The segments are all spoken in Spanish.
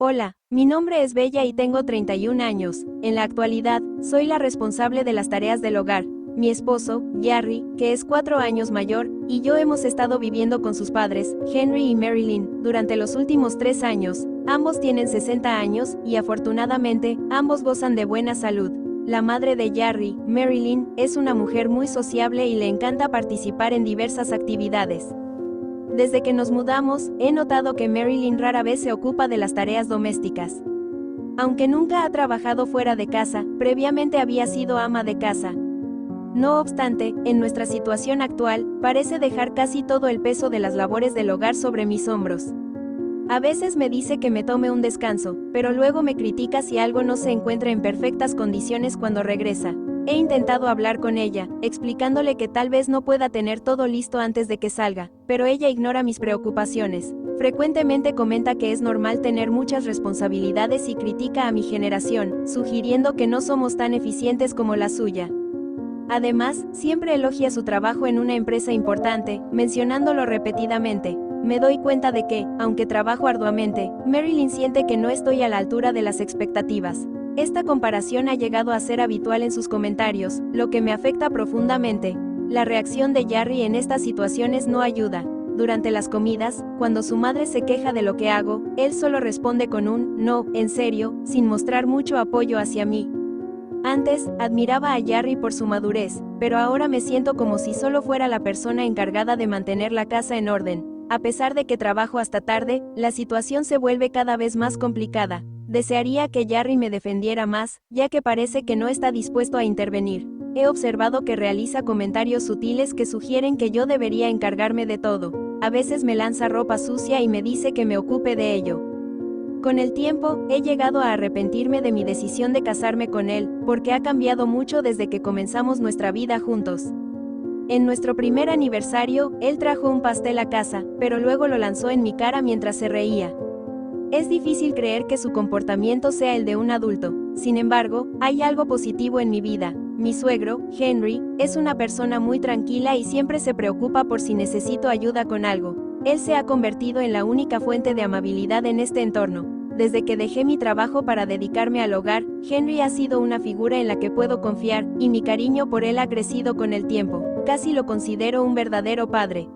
Hola, mi nombre es Bella y tengo 31 años. En la actualidad, soy la responsable de las tareas del hogar. Mi esposo, Jerry, que es 4 años mayor, y yo hemos estado viviendo con sus padres, Henry y Marilyn, durante los últimos 3 años. Ambos tienen 60 años, y afortunadamente, ambos gozan de buena salud. La madre de Jerry, Marilyn, es una mujer muy sociable y le encanta participar en diversas actividades. Desde que nos mudamos, he notado que Marilyn rara vez se ocupa de las tareas domésticas. Aunque nunca ha trabajado fuera de casa, previamente había sido ama de casa. No obstante, en nuestra situación actual, parece dejar casi todo el peso de las labores del hogar sobre mis hombros. A veces me dice que me tome un descanso, pero luego me critica si algo no se encuentra en perfectas condiciones cuando regresa. He intentado hablar con ella, explicándole que tal vez no pueda tener todo listo antes de que salga, pero ella ignora mis preocupaciones. Frecuentemente comenta que es normal tener muchas responsabilidades y critica a mi generación, sugiriendo que no somos tan eficientes como la suya. Además, siempre elogia su trabajo en una empresa importante, mencionándolo repetidamente. Me doy cuenta de que, aunque trabajo arduamente, Marilyn siente que no estoy a la altura de las expectativas. Esta comparación ha llegado a ser habitual en sus comentarios, lo que me afecta profundamente. La reacción de Jerry en estas situaciones no ayuda. Durante las comidas, cuando su madre se queja de lo que hago, él solo responde con un «no, en serio», sin mostrar mucho apoyo hacia mí. Antes, admiraba a Jerry por su madurez, pero ahora me siento como si solo fuera la persona encargada de mantener la casa en orden. A pesar de que trabajo hasta tarde, la situación se vuelve cada vez más complicada. Desearía que Jerry me defendiera más, ya que parece que no está dispuesto a intervenir. He observado que realiza comentarios sutiles que sugieren que yo debería encargarme de todo. A veces me lanza ropa sucia y me dice que me ocupe de ello. Con el tiempo, he llegado a arrepentirme de mi decisión de casarme con él, porque ha cambiado mucho desde que comenzamos nuestra vida juntos. En nuestro primer aniversario, él trajo un pastel a casa, pero luego lo lanzó en mi cara mientras se reía. Es difícil creer que su comportamiento sea el de un adulto. Sin embargo, hay algo positivo en mi vida. Mi suegro, Henry, es una persona muy tranquila y siempre se preocupa por si necesito ayuda con algo. Él se ha convertido en la única fuente de amabilidad en este entorno. Desde que dejé mi trabajo para dedicarme al hogar, Henry ha sido una figura en la que puedo confiar, y mi cariño por él ha crecido con el tiempo. Casi lo considero un verdadero padre.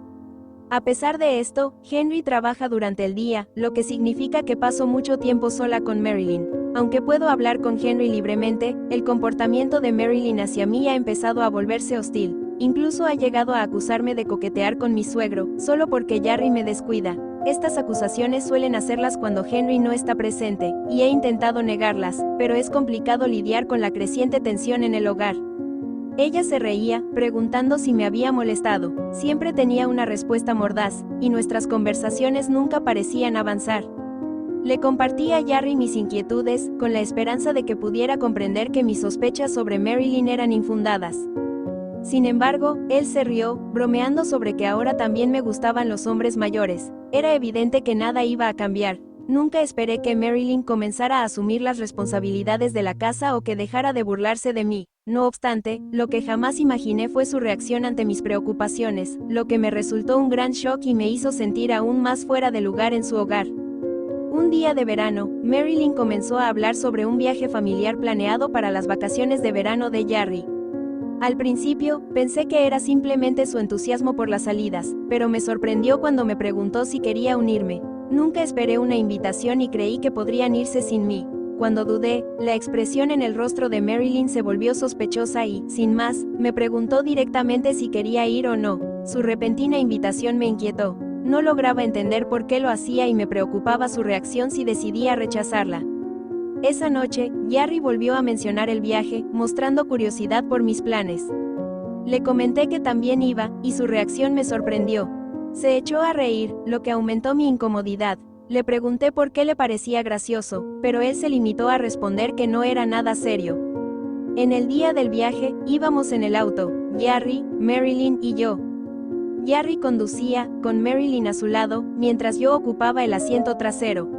A pesar de esto, Henry trabaja durante el día, lo que significa que paso mucho tiempo sola con Marilyn. Aunque puedo hablar con Henry libremente, el comportamiento de Marilyn hacia mí ha empezado a volverse hostil. Incluso ha llegado a acusarme de coquetear con mi suegro, solo porque Jerry me descuida. Estas acusaciones suelen hacerlas cuando Henry no está presente, y he intentado negarlas, pero es complicado lidiar con la creciente tensión en el hogar. Ella se reía, preguntando si me había molestado. Siempre tenía una respuesta mordaz, y nuestras conversaciones nunca parecían avanzar. Le compartí a Jerry mis inquietudes, con la esperanza de que pudiera comprender que mis sospechas sobre Marilyn eran infundadas. Sin embargo, él se rió, bromeando sobre que ahora también me gustaban los hombres mayores. Era evidente que nada iba a cambiar. Nunca esperé que Marilyn comenzara a asumir las responsabilidades de la casa o que dejara de burlarse de mí. No obstante, lo que jamás imaginé fue su reacción ante mis preocupaciones, lo que me resultó un gran shock y me hizo sentir aún más fuera de lugar en su hogar. Un día de verano, Marilyn comenzó a hablar sobre un viaje familiar planeado para las vacaciones de verano de Jerry. Al principio, pensé que era simplemente su entusiasmo por las salidas, pero me sorprendió cuando me preguntó si quería unirme. Nunca esperé una invitación y creí que podrían irse sin mí. Cuando dudé, la expresión en el rostro de Marilyn se volvió sospechosa y, sin más, me preguntó directamente si quería ir o no. Su repentina invitación me inquietó. No lograba entender por qué lo hacía y me preocupaba su reacción si decidía rechazarla. Esa noche, Jerry volvió a mencionar el viaje, mostrando curiosidad por mis planes. Le comenté que también iba, y su reacción me sorprendió. Se echó a reír, lo que aumentó mi incomodidad. Le pregunté por qué le parecía gracioso, pero él se limitó a responder que no era nada serio. En el día del viaje, íbamos en el auto, Jerry, Marilyn y yo. Jerry conducía, con Marilyn a su lado, mientras yo ocupaba el asiento trasero.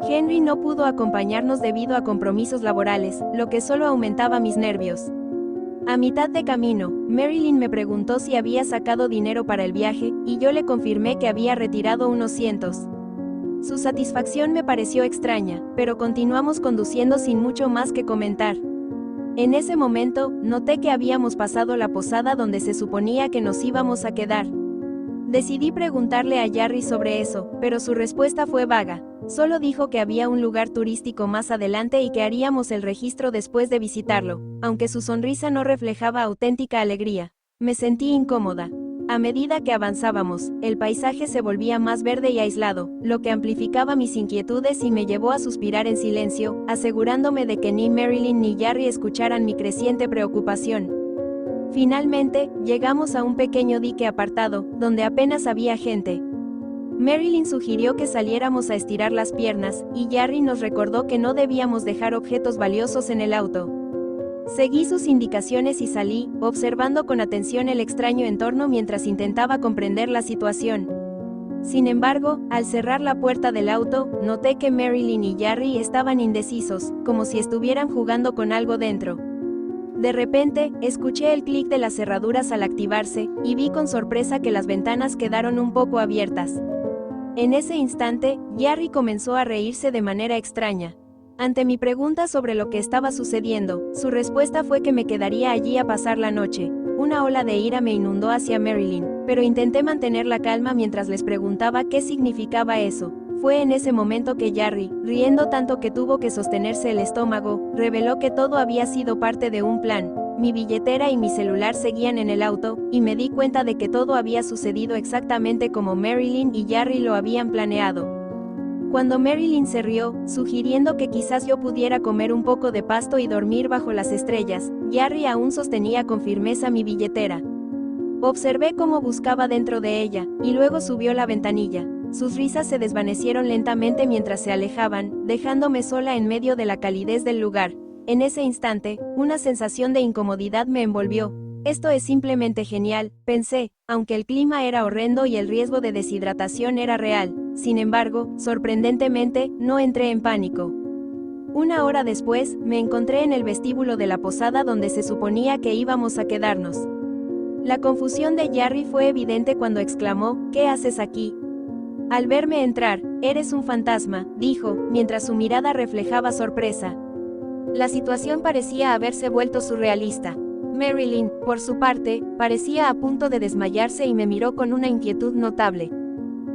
Henry no pudo acompañarnos debido a compromisos laborales, lo que solo aumentaba mis nervios. A mitad de camino, Marilyn me preguntó si había sacado dinero para el viaje, y yo le confirmé que había retirado unos cientos. Su satisfacción me pareció extraña, pero continuamos conduciendo sin mucho más que comentar. En ese momento, noté que habíamos pasado la posada donde se suponía que nos íbamos a quedar. Decidí preguntarle a Jarry sobre eso, pero su respuesta fue vaga. Solo dijo que había un lugar turístico más adelante y que haríamos el registro después de visitarlo, aunque su sonrisa no reflejaba auténtica alegría. Me sentí incómoda. A medida que avanzábamos, el paisaje se volvía más verde y aislado, lo que amplificaba mis inquietudes y me llevó a suspirar en silencio, asegurándome de que ni Marilyn ni Jarry escucharan mi creciente preocupación. Finalmente, llegamos a un pequeño dique apartado, donde apenas había gente. Marilyn sugirió que saliéramos a estirar las piernas, y Jarry nos recordó que no debíamos dejar objetos valiosos en el auto. Seguí sus indicaciones y salí, observando con atención el extraño entorno mientras intentaba comprender la situación. Sin embargo, al cerrar la puerta del auto, noté que Marilyn y Jarry estaban indecisos, como si estuvieran jugando con algo dentro. De repente, escuché el clic de las cerraduras al activarse, y vi con sorpresa que las ventanas quedaron un poco abiertas. En ese instante, Jarry comenzó a reírse de manera extraña. Ante mi pregunta sobre lo que estaba sucediendo, su respuesta fue que me quedaría allí a pasar la noche. Una ola de ira me inundó hacia Marilyn, pero intenté mantener la calma mientras les preguntaba qué significaba eso. Fue en ese momento que Jarry, riendo tanto que tuvo que sostenerse el estómago, reveló que todo había sido parte de un plan. Mi billetera y mi celular seguían en el auto, y me di cuenta de que todo había sucedido exactamente como Marilyn y Jarry lo habían planeado. Cuando Marilyn se rió, sugiriendo que quizás yo pudiera comer un poco de pasto y dormir bajo las estrellas, Jarry aún sostenía con firmeza mi billetera. Observé cómo buscaba dentro de ella, y luego subió la ventanilla. Sus risas se desvanecieron lentamente mientras se alejaban, dejándome sola en medio de la calidez del lugar. En ese instante, una sensación de incomodidad me envolvió. Esto es simplemente genial, pensé, aunque el clima era horrendo y el riesgo de deshidratación era real. Sin embargo, sorprendentemente, no entré en pánico. Una hora después, me encontré en el vestíbulo de la posada donde se suponía que íbamos a quedarnos. La confusión de Jarry fue evidente cuando exclamó, ¿qué haces aquí? Al verme entrar, eres un fantasma, dijo, mientras su mirada reflejaba sorpresa. La situación parecía haberse vuelto surrealista. Marilyn, por su parte, parecía a punto de desmayarse y me miró con una inquietud notable.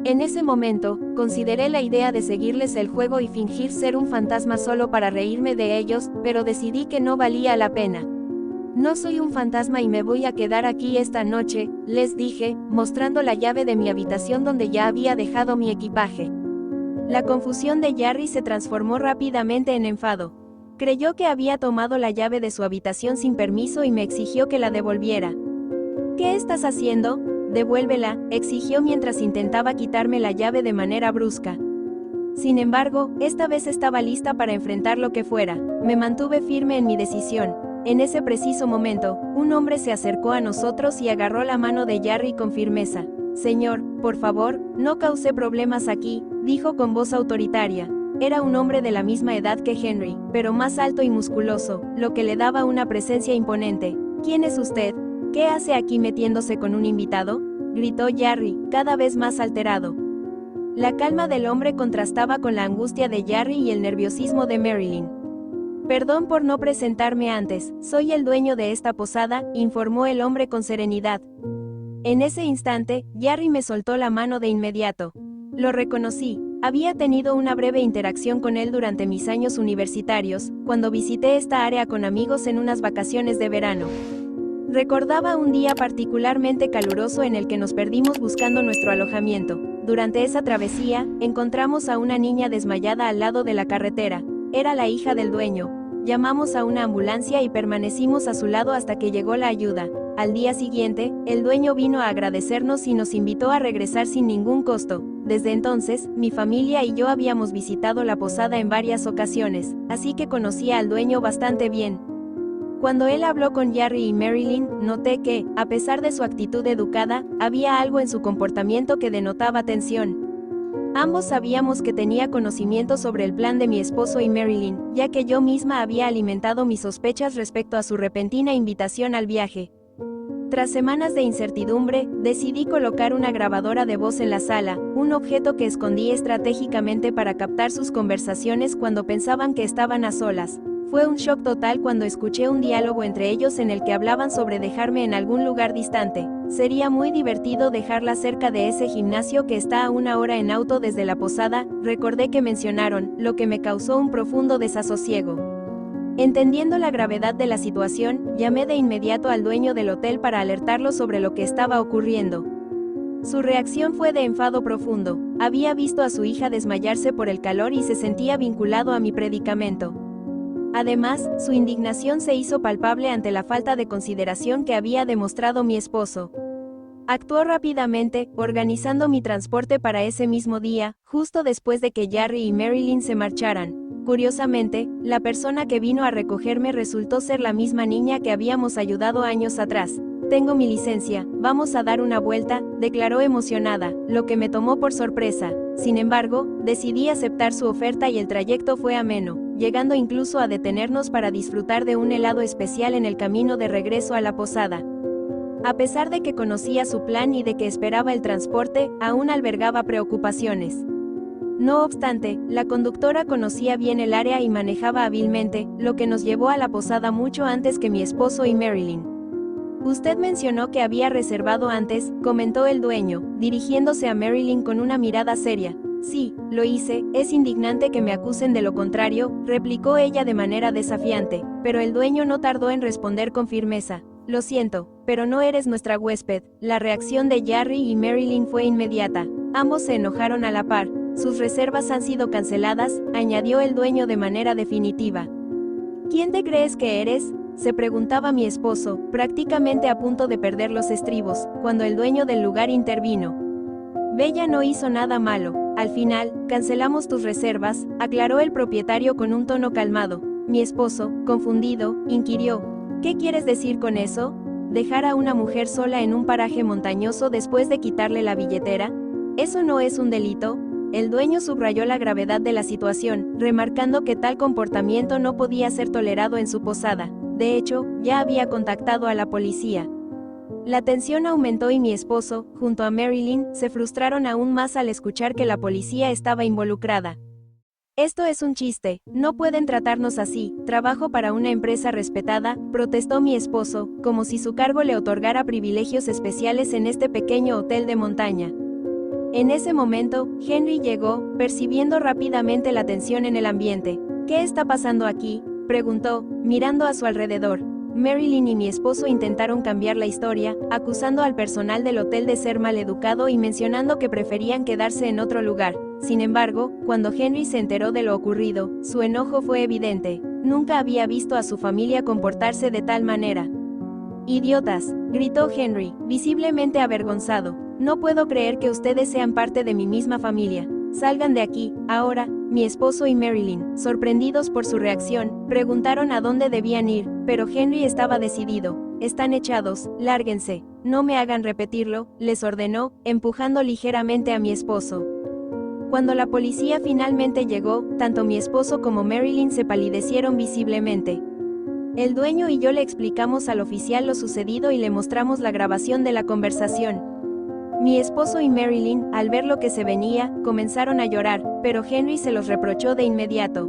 En ese momento, consideré la idea de seguirles el juego y fingir ser un fantasma solo para reírme de ellos, pero decidí que no valía la pena. No soy un fantasma y me voy a quedar aquí esta noche, les dije, mostrando la llave de mi habitación donde ya había dejado mi equipaje. La confusión de Jarry se transformó rápidamente en enfado. Creyó que había tomado la llave de su habitación sin permiso y me exigió que la devolviera. ¿Qué estás haciendo? Devuélvela, exigió mientras intentaba quitarme la llave de manera brusca. Sin embargo, esta vez estaba lista para enfrentar lo que fuera. Me mantuve firme en mi decisión. En ese preciso momento, un hombre se acercó a nosotros y agarró la mano de Jarry con firmeza. Señor, por favor, no cause problemas aquí, dijo con voz autoritaria. Era un hombre de la misma edad que Henry, pero más alto y musculoso, lo que le daba una presencia imponente. ¿Quién es usted? ¿Qué hace aquí metiéndose con un invitado? Gritó Jarry, cada vez más alterado. La calma del hombre contrastaba con la angustia de Jarry y el nerviosismo de Marilyn. Perdón por no presentarme antes, soy el dueño de esta posada, informó el hombre con serenidad. En ese instante, Jarry me soltó la mano de inmediato. Lo reconocí, había tenido una breve interacción con él durante mis años universitarios, cuando visité esta área con amigos en unas vacaciones de verano. Recordaba un día particularmente caluroso en el que nos perdimos buscando nuestro alojamiento. Durante esa travesía, encontramos a una niña desmayada al lado de la carretera. Era la hija del dueño. Llamamos a una ambulancia y permanecimos a su lado hasta que llegó la ayuda. Al día siguiente, el dueño vino a agradecernos y nos invitó a regresar sin ningún costo. Desde entonces, mi familia y yo habíamos visitado la posada en varias ocasiones, así que conocía al dueño bastante bien. Cuando él habló con Jarry y Marilyn, noté que, a pesar de su actitud educada, había algo en su comportamiento que denotaba tensión. Ambos sabíamos que tenía conocimiento sobre el plan de mi esposo y Marilyn, ya que yo misma había alimentado mis sospechas respecto a su repentina invitación al viaje. Tras semanas de incertidumbre, decidí colocar una grabadora de voz en la sala, un objeto que escondí estratégicamente para captar sus conversaciones cuando pensaban que estaban a solas. Fue un shock total cuando escuché un diálogo entre ellos en el que hablaban sobre dejarme en algún lugar distante. Sería muy divertido dejarla cerca de ese gimnasio que está a 1 hora en auto desde la posada, recordé que mencionaron, lo que me causó un profundo desasosiego. Entendiendo la gravedad de la situación, llamé de inmediato al dueño del hotel para alertarlo sobre lo que estaba ocurriendo. Su reacción fue de enfado profundo. Había visto a su hija desmayarse por el calor y se sentía vinculado a mi predicamento. Además, su indignación se hizo palpable ante la falta de consideración que había demostrado mi esposo. Actuó rápidamente, organizando mi transporte para ese mismo día, justo después de que Jarry y Marilyn se marcharan. Curiosamente, la persona que vino a recogerme resultó ser la misma niña que habíamos ayudado años atrás. Tengo mi licencia, vamos a dar una vuelta, declaró emocionada, lo que me tomó por sorpresa. Sin embargo, decidí aceptar su oferta y el trayecto fue ameno, llegando incluso a detenernos para disfrutar de un helado especial en el camino de regreso a la posada. A pesar de que conocía su plan y de que esperaba el transporte, aún albergaba preocupaciones. No obstante, la conductora conocía bien el área y manejaba hábilmente, lo que nos llevó a la posada mucho antes que mi esposo y Marilyn. Usted mencionó que había reservado antes, comentó el dueño, dirigiéndose a Marilyn con una mirada seria. Sí, lo hice, es indignante que me acusen de lo contrario, replicó ella de manera desafiante, pero el dueño no tardó en responder con firmeza. Lo siento, pero no eres nuestra huésped. La reacción de Jarry y Marilyn fue inmediata. Ambos se enojaron a la par. Sus reservas han sido canceladas, añadió el dueño de manera definitiva. ¿Quién te crees que eres?, se preguntaba mi esposo, prácticamente a punto de perder los estribos, cuando el dueño del lugar intervino. Bella no hizo nada malo. Al final, cancelamos tus reservas, aclaró el propietario con un tono calmado. Mi esposo, confundido, inquirió. ¿Qué quieres decir con eso? ¿Dejar a una mujer sola en un paraje montañoso después de quitarle la billetera? ¿Eso no es un delito? El dueño subrayó la gravedad de la situación, remarcando que tal comportamiento no podía ser tolerado en su posada. De hecho, ya había contactado a la policía. La tensión aumentó y mi esposo, junto a Marilyn, se frustraron aún más al escuchar que la policía estaba involucrada. Esto es un chiste, no pueden tratarnos así, trabajo para una empresa respetada, protestó mi esposo, como si su cargo le otorgara privilegios especiales en este pequeño hotel de montaña. En ese momento, Henry llegó, percibiendo rápidamente la tensión en el ambiente. ¿Qué está pasando aquí?, preguntó, mirando a su alrededor. Marilyn y mi esposo intentaron cambiar la historia, acusando al personal del hotel de ser maleducado y mencionando que preferían quedarse en otro lugar. Sin embargo, cuando Henry se enteró de lo ocurrido, su enojo fue evidente. Nunca había visto a su familia comportarse de tal manera. ¡Idiotas!, gritó Henry, visiblemente avergonzado. No puedo creer que ustedes sean parte de mi misma familia. Salgan de aquí, ahora. Mi esposo y Marilyn, sorprendidos por su reacción, preguntaron a dónde debían ir, pero Henry estaba decidido. Están echados, lárguense. No me hagan repetirlo, les ordenó, empujando ligeramente a mi esposo. Cuando la policía finalmente llegó, tanto mi esposo como Marilyn se palidecieron visiblemente. El dueño y yo le explicamos al oficial lo sucedido y le mostramos la grabación de la conversación. Mi esposo y Marilyn, al ver lo que se venía, comenzaron a llorar, pero Henry se los reprochó de inmediato.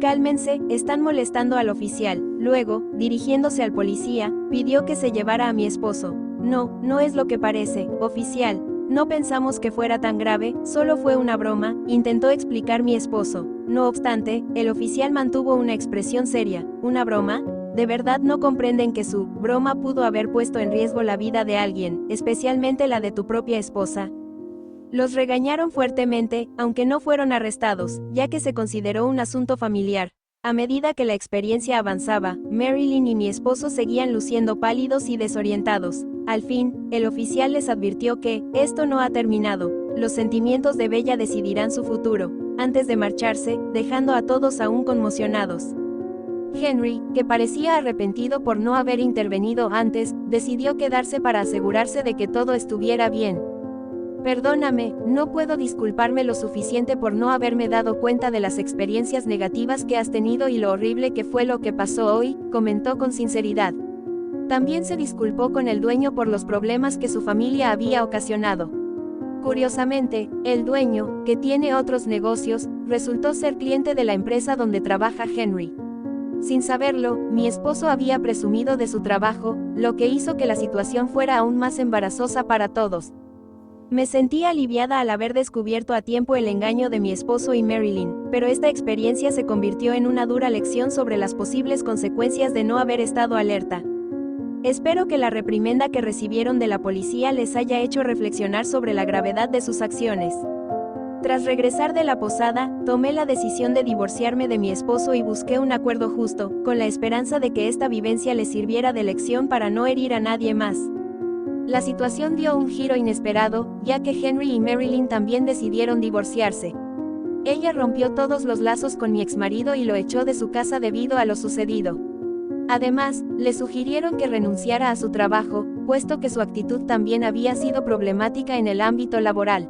Cálmense, están molestando al oficial. Luego, dirigiéndose al policía, pidió que se llevara a mi esposo. No, no es lo que parece, oficial. No pensamos que fuera tan grave, solo fue una broma, intentó explicar mi esposo. No obstante, el oficial mantuvo una expresión seria. ¿Una broma? ¿De verdad no comprenden que su broma pudo haber puesto en riesgo la vida de alguien, especialmente la de tu propia esposa? Los regañaron fuertemente, aunque no fueron arrestados, ya que se consideró un asunto familiar. A medida que la experiencia avanzaba, Marilyn y mi esposo seguían luciendo pálidos y desorientados. Al fin, el oficial les advirtió que, esto no ha terminado, los sentimientos de Bella decidirán su futuro, antes de marcharse, dejando a todos aún conmocionados. Henry, que parecía arrepentido por no haber intervenido antes, decidió quedarse para asegurarse de que todo estuviera bien. Perdóname, no puedo disculparme lo suficiente por no haberme dado cuenta de las experiencias negativas que has tenido y lo horrible que fue lo que pasó hoy, comentó con sinceridad. También se disculpó con el dueño por los problemas que su familia había ocasionado. Curiosamente, el dueño, que tiene otros negocios, resultó ser cliente de la empresa donde trabaja Henry. Sin saberlo, mi esposo había presumido de su trabajo, lo que hizo que la situación fuera aún más embarazosa para todos. Me sentí aliviada al haber descubierto a tiempo el engaño de mi esposo y Marilyn, pero esta experiencia se convirtió en una dura lección sobre las posibles consecuencias de no haber estado alerta. Espero que la reprimenda que recibieron de la policía les haya hecho reflexionar sobre la gravedad de sus acciones. Tras regresar de la posada, tomé la decisión de divorciarme de mi esposo y busqué un acuerdo justo, con la esperanza de que esta vivencia les sirviera de lección para no herir a nadie más. La situación dio un giro inesperado, ya que Henry y Marilyn también decidieron divorciarse. Ella rompió todos los lazos con mi exmarido y lo echó de su casa debido a lo sucedido. Además, le sugirieron que renunciara a su trabajo, puesto que su actitud también había sido problemática en el ámbito laboral.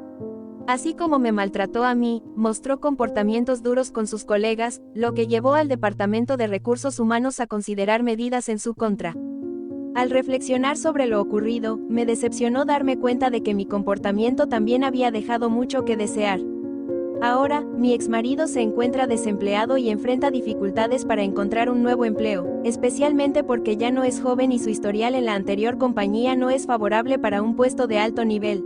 Así como me maltrató a mí, mostró comportamientos duros con sus colegas, lo que llevó al Departamento de Recursos Humanos a considerar medidas en su contra. Al reflexionar sobre lo ocurrido, me decepcionó darme cuenta de que mi comportamiento también había dejado mucho que desear. Ahora, mi exmarido se encuentra desempleado y enfrenta dificultades para encontrar un nuevo empleo, especialmente porque ya no es joven y su historial en la anterior compañía no es favorable para un puesto de alto nivel.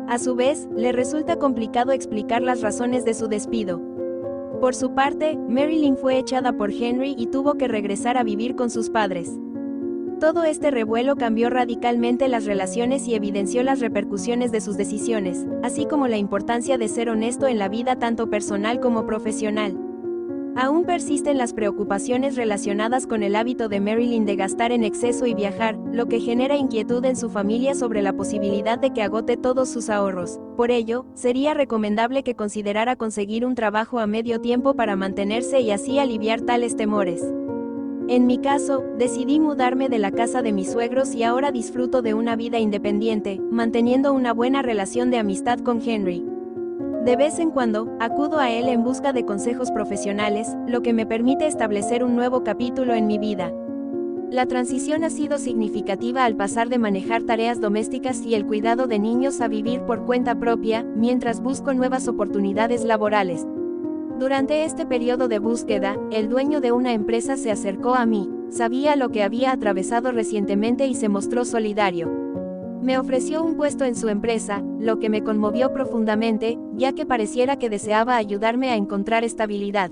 A su vez, le resulta complicado explicar las razones de su despido. Por su parte, Marilyn fue echada por Henry y tuvo que regresar a vivir con sus padres. Todo este revuelo cambió radicalmente las relaciones y evidenció las repercusiones de sus decisiones, así como la importancia de ser honesto en la vida tanto personal como profesional. Aún persisten las preocupaciones relacionadas con el hábito de Marilyn de gastar en exceso y viajar, lo que genera inquietud en su familia sobre la posibilidad de que agote todos sus ahorros. Por ello, sería recomendable que considerara conseguir un trabajo a medio tiempo para mantenerse y así aliviar tales temores. En mi caso, decidí mudarme de la casa de mis suegros y ahora disfruto de una vida independiente, manteniendo una buena relación de amistad con Henry. De vez en cuando, acudo a él en busca de consejos profesionales, lo que me permite establecer un nuevo capítulo en mi vida. La transición ha sido significativa al pasar de manejar tareas domésticas y el cuidado de niños a vivir por cuenta propia, mientras busco nuevas oportunidades laborales. Durante este periodo de búsqueda, el dueño de una empresa se acercó a mí, sabía lo que había atravesado recientemente y se mostró solidario. Me ofreció un puesto en su empresa, lo que me conmovió profundamente, ya que pareciera que deseaba ayudarme a encontrar estabilidad.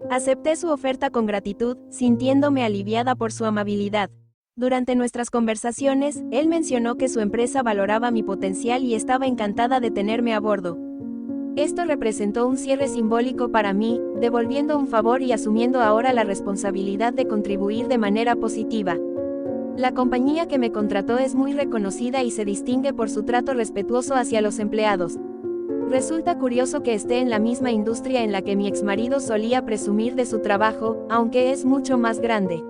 Acepté su oferta con gratitud, sintiéndome aliviada por su amabilidad. Durante nuestras conversaciones, él mencionó que su empresa valoraba mi potencial y estaba encantada de tenerme a bordo. Esto representó un cierre simbólico para mí, devolviendo un favor y asumiendo ahora la responsabilidad de contribuir de manera positiva. La compañía que me contrató es muy reconocida y se distingue por su trato respetuoso hacia los empleados. Resulta curioso que esté en la misma industria en la que mi exmarido solía presumir de su trabajo, aunque es mucho más grande.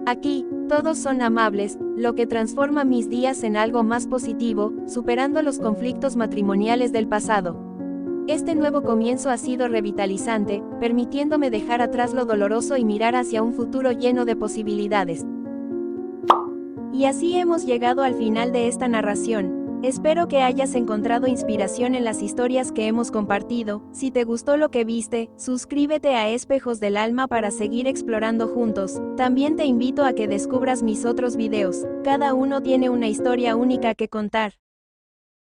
Aquí, todos son amables, lo que transforma mis días en algo más positivo, superando los conflictos matrimoniales del pasado. Este nuevo comienzo ha sido revitalizante, permitiéndome dejar atrás lo doloroso y mirar hacia un futuro lleno de posibilidades. Y así hemos llegado al final de esta narración. Espero que hayas encontrado inspiración en las historias que hemos compartido. Si te gustó lo que viste, suscríbete a Espejos del Alma para seguir explorando juntos. También te invito a que descubras mis otros videos. Cada uno tiene una historia única que contar.